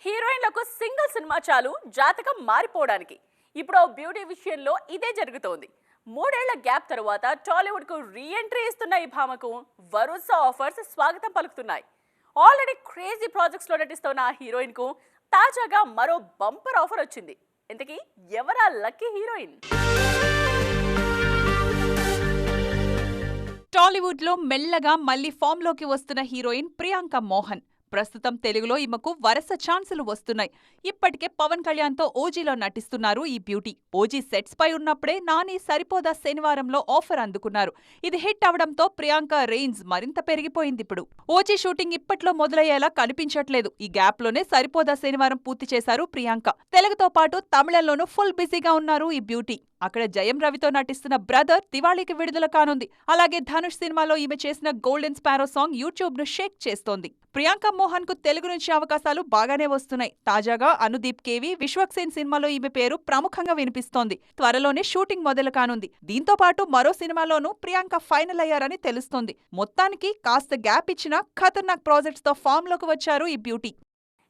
హీరోయిన్లకు single cinema చాలు జాతకం మారిపోవడానికి. ఇప్పుడు ఓ బ్యూటీ విషయంలో ఇదే జరుగుతోంది. 3 ఏళ్ల గ్యాప్ తరువాత టాలీవుడ్ కు రీ ఎంట్రీ ఇస్తున్న ఈ భామకు వరుస ఆఫర్స్ స్వాగతం పలుకుతున్నాయి. ఆల్రెడీ క్రేజీ ప్రాజెక్ట్స్ లో నటిస్తున్న ఆ హీరోయిన్ కు తాజాగా మరో బంపర్ ఆఫర్ వచ్చింది. ఇంతకీ ఎవరా లక్కీ హీరోయిన్? టాలీవుడ్ లో మెల్లగా మళ్లీ ఫామ్ లోకి వస్తున్న హీరోయిన్ ప్రియాంక మోహన్. ప్రస్తుతం తెలుగులో ఈమెకు వరుస ఛాన్సులు వస్తున్నాయి. ఇప్పటికే పవన్ కళ్యాణ్ తో ఓజీలో నటిస్తున్నారు ఈ బ్యూటీ. ఓజీ సెట్స్ పై ఉన్నప్పుడే నాని సరిపోదా శనివారంలో ఆఫర్ అందుకున్నారు. ఇది హిట్ అవడంతో ప్రియాంక రేంజ్ మరింత పెరిగిపోయింది. ఇప్పుడు ఓజీ షూటింగ్ ఇప్పట్లో మొదలయ్యేలా కనిపించట్లేదు. ఈ గ్యాప్ లోనే సరిపోదా శనివారం పూర్తి చేశారు ప్రియాంక. తెలుగుతో పాటు తమిళంలోనూ ఫుల్ బిజీగా ఉన్నారు ఈ బ్యూటీ. అక్కడ జయం రవితో నటిస్తున్న బ్రదర్ దివాళీకి విడుదల కానుంది. అలాగే ధనుష్ సినిమాలో ఈమె చేసిన గోల్డెన్ స్పారో సాంగ్ యూట్యూబ్ ను షేక్ చేస్తోంది. ప్రియాంక మోహన్ కు తెలుగు నుంచి అవకాశాలు బాగానే వస్తున్నాయి. తాజాగా అనుదీప్ కేవి, విశ్వక్సేన్ సినిమాలో ఈమె పేరు ప్రముఖంగా వినిపిస్తోంది. త్వరలోనే షూటింగ్ మొదలు కానుంది. దీంతో పాటు మరో సినిమాలోనూ ప్రియాంక ఫైనల్ అయ్యారని తెలుస్తోంది. మొత్తానికి కాస్త గ్యాప్ ఇచ్చిన ఖతర్నాక్ ప్రాజెక్ట్స్ తో ఫామ్ లోకి వచ్చారు ఈ బ్యూటీ.